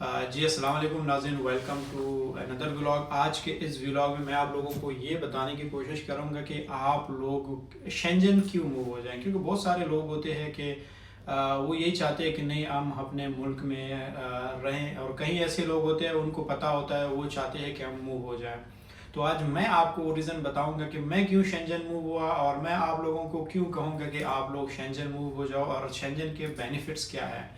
جی السلام علیکم ناظرین، ویلکم ٹو اندر ولاگ۔ آج کے اس ولاگ میں میں آپ لوگوں کو یہ بتانے کی کوشش کروں گا کہ آپ لوگ شنجن کیوں موو ہو جائیں، کیونکہ بہت سارے لوگ ہوتے ہیں کہ وہ یہی چاہتے ہیں کہ نہیں ہم اپنے ملک میں رہیں، اور کہیں ایسے لوگ ہوتے ہیں ان کو پتہ ہوتا ہے، وہ چاہتے ہیں کہ ہم موو ہو جائیں۔ تو آج میں آپ کو ریزن بتاؤں گا کہ میں کیوں شنجن موو ہوا، اور میں آپ لوگوں کو کیوں کہوں گا کہ آپ لوگ شنجن موو ہو جاؤ، اور شنجن کے بینیفٹس کیا ہیں۔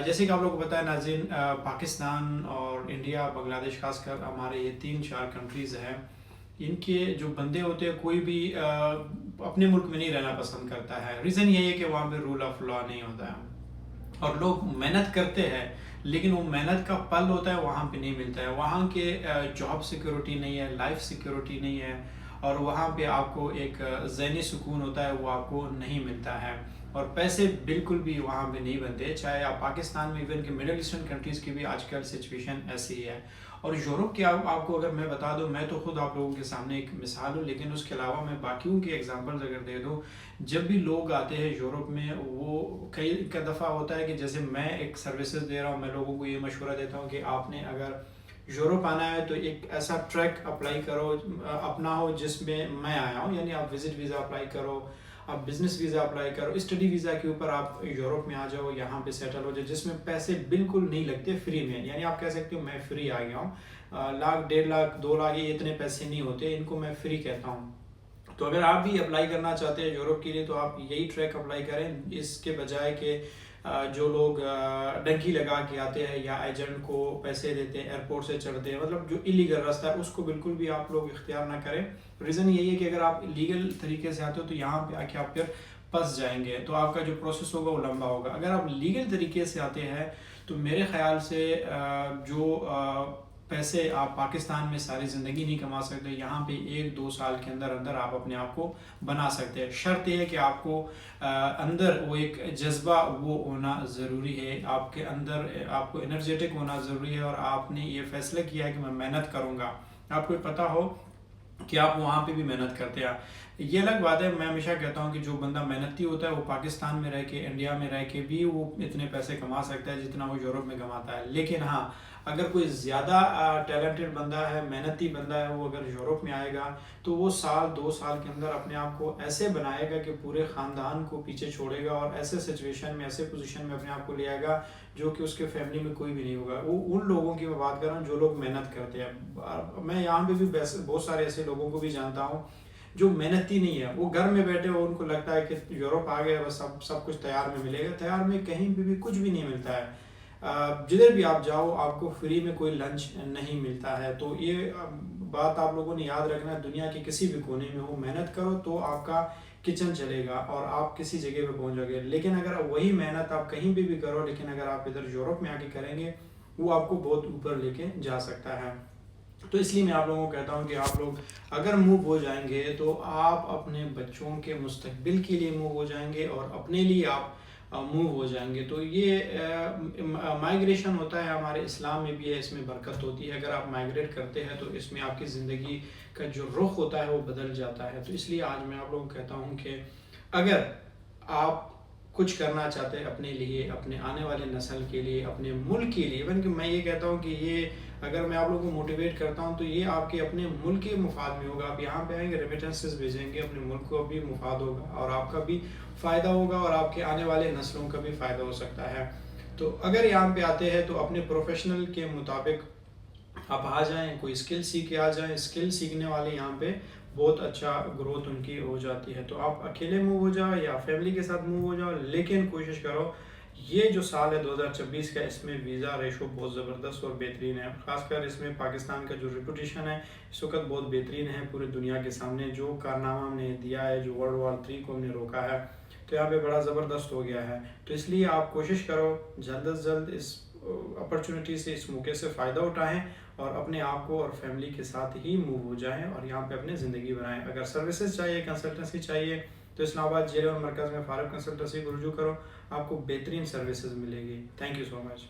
جیسے کہ آپ لوگوں کو پتہ ہے ناظرین، پاکستان اور انڈیا، بنگلہ دیش، خاص کر ہمارے یہ 3-4 کنٹریز ہیں، ان کے جو بندے ہوتے ہیں کوئی بھی اپنے ملک میں نہیں رہنا پسند کرتا ہے۔ ریزن یہ ہے کہ وہاں پہ رول آف لا نہیں ہوتا ہے، اور لوگ محنت کرتے ہیں لیکن وہ محنت کا پھل ہوتا ہے وہاں پہ نہیں ملتا ہے۔ وہاں کے جاب سیکورٹی نہیں ہے، لائف سیکورٹی نہیں ہے، اور وہاں پہ آپ کو ایک ذہنی سکون ہوتا ہے وہ آپ کو نہیں ملتا ہے، اور پیسے بالکل بھی وہاں پہ نہیں بنتے، چاہے آپ پاکستان میں، ایون کہ مڈل ایسٹرن کنٹریز کی بھی آج کل سچویشن ایسی ہی ہے۔ اور یورپ کی آپ کو اگر میں بتا دوں، میں تو خود آپ لوگوں کے سامنے ایک مثال ہوں، لیکن اس کے علاوہ میں باقیوں کے ایگزامپلز اگر دے دوں، جب بھی لوگ آتے ہیں یورپ میں، وہ کئی کا دفعہ ہوتا ہے کہ جیسے میں ایک سروسز دے رہا ہوں، میں لوگوں کو یہ مشورہ دیتا ہوں کہ آپ نے اگر یورپ آنا ہے تو ایک ایسا ٹریک اپلائی کرو اپنا ہو جس میں میں آیا ہوں، یعنی آپ وزٹ ویزا اپلائی کرو، آپ بزنس ویزا اپلائی کرو، اسٹڈی ویزا کے اوپر آپ یورپ میں آ جاؤ، یہاں پہ سیٹل ہو جاؤ، جس میں پیسے بالکل نہیں لگتے، فری میں، یعنی آپ کہہ سکتے ہو میں فری آ گیا ہوں، لاکھ 1.5 لاکھ 2 لاکھ یہ اتنے پیسے نہیں ہوتے، ان کو میں فری کہتا ہوں۔ تو اگر آپ بھی اپلائی کرنا چاہتے ہیں یورپ کے لیے تو آپ یہی ٹریک اپلائی کریں، اس کے بجائے کہ جو لوگ ڈنکی لگا کے آتے ہیں یا ایجنٹ کو پیسے دیتے ہیں، ایئرپورٹ سے چڑھتے ہیں، مطلب جو الیگل راستہ ہے اس کو بالکل بھی آپ لوگ اختیار نہ کریں۔ ریزن یہی ہے کہ اگر آپ لیگل طریقے سے آتے ہو تو یہاں پہ آ کے آپ پھر پھنس جائیں گے، تو آپ کا جو پروسیس ہوگا وہ لمبا ہوگا۔ اگر آپ لیگل طریقے سے آتے ہیں تو میرے خیال سے جو پیسے آپ پاکستان میں ساری زندگی نہیں کما سکتے، یہاں پہ 1-2 سال کے اندر اندر آپ اپنے آپ کو بنا سکتے ہیں۔ شرط یہ ہے کہ آپ کو اندر وہ ایک جذبہ وہ ہونا ضروری ہے، آپ کے اندر آپ کو انرجیٹک ہونا ضروری ہے، اور آپ نے یہ فیصلہ کیا ہے کہ میں محنت کروں گا، آپ کو پتہ ہو کہ آپ وہاں پہ بھی محنت کرتے ہیں۔ یہ الگ بات ہے، میں ہمیشہ کہتا ہوں کہ جو بندہ محنتی ہوتا ہے وہ پاکستان میں رہ کے، انڈیا میں رہ کے بھی وہ اتنے پیسے کما سکتا ہے جتنا وہ یورپ میں کماتا ہے۔ لیکن ہاں، اگر کوئی زیادہ ٹیلنٹڈ بندہ ہے، محنتی بندہ ہے، وہ اگر یورپ میں آئے گا تو وہ 1-2 سال کے اندر اپنے آپ کو ایسے بنائے گا کہ پورے خاندان کو پیچھے چھوڑے گا، اور ایسے سچویشن میں، ایسے پوزیشن میں اپنے آپ کو لے آئے گا جو کہ اس کے فیملی میں کوئی بھی نہیں ہوگا۔ وہ ان لوگوں کی میں بات کر رہا ہوں جو لوگ محنت کرتے ہیں۔ میں یہاں پہ بھی بہت سارے ایسے لوگوں کو بھی جانتا ہوں جو محنتی نہیں ہے، وہ گھر میں بیٹھے ہو، ان کو لگتا ہے کہ یورپ آ گیا بس سب کچھ تیار میں ملے گا۔ تیار میں کہیں بھی کچھ بھی نہیں ملتا ہے، جدھر بھی آپ جاؤ آپ کو فری میں کوئی لنچ نہیں ملتا ہے۔ تو یہ بات آپ لوگوں نے یاد رکھنا ہے، دنیا کے کسی بھی کونے میں ہو، محنت کرو تو آپ کا کچن چلے گا اور آپ کسی جگہ پہ پہنچ جاؤ گے۔ لیکن اگر وہی محنت آپ کہیں بھی کرو، لیکن اگر آپ ادھر یورپ میں آ کے کریں گے، وہ آپ کو بہت اوپر لے کے جا سکتا ہے۔ تو اس لیے میں آپ لوگوں کو کہتا ہوں کہ آپ لوگ اگر موو ہو جائیں گے تو آپ اپنے بچوں کے مستقبل کے لیے موو ہو جائیں گے، اور اپنے لیے آپ موو ہو جائیں گے۔ تو یہ مائیگریشن ہوتا ہے، ہمارے اسلام میں بھی ہے، اس میں برکت ہوتی ہے۔ اگر آپ مائیگریٹ کرتے ہیں تو اس میں آپ کی زندگی کا جو رخ ہوتا ہے وہ بدل جاتا ہے۔ تو اس لیے آج میں آپ لوگوں کو کہتا ہوں کہ اگر آپ کچھ کرنا چاہتے ہیں اپنے لیے، اپنے آنے والے نسل کے لیے، اپنے ملک کے لیے، ایون کہ میں یہ کہتا ہوں کہ یہ اگر میں آپ لوگوں کو موٹیویٹ کرتا ہوں تو یہ آپ کے اپنے ملک کے مفاد میں ہوگا۔ آپ یہاں پہ آئیں گے، ریمیٹنسز بھیجیں گے، اپنے ملک کو بھی مفاد ہوگا، اور آپ کا بھی فائدہ ہوگا، اور آپ کے آنے والے نسلوں کا بھی فائدہ ہو سکتا ہے۔ تو اگر یہاں پہ آتے ہیں تو اپنے پروفیشنل کے مطابق آپ آ جائیں، کوئی اسکل سیکھ کے آ جائیں۔ اسکل سیکھنے والے یہاں پہ بہت اچھا گروتھ ان کی ہو جاتی ہے۔ تو آپ اکیلے موو ہو جاؤ یا فیملی کے ساتھ موو ہو جاؤ، لیکن کوشش کرو یہ جو سال ہے 2026 کا، اس میں ویزا ریشو بہت زبردست اور بہترین ہے، خاص کر اس میں پاکستان کا جو ریپوٹیشن ہے اس وقت بہت بہترین ہے پورے دنیا کے سامنے۔ جو کارنامہ ہم نے دیا ہے، جو World War 3 کو ہم نے روکا ہے، تو یہاں پہ بڑا زبردست ہو گیا ہے۔ تو اس لیے آپ کوشش کرو جلد از جلد اس اپرچونٹی سے، اس موقع سے فائدہ اٹھائیں، اور اپنے آپ کو اور فیملی کے ساتھ ہی موو ہو جائیں، اور یہاں پہ اپنی زندگی بنائیں۔ اگر سروسز چاہیے، کنسلٹنسی چاہیے، تو اسلام آباد جیل مرکز میں فاروق کنسلٹنسی کو رجوع کرو، آپ کو بہترین سروسز ملے گی۔ Thank you so much.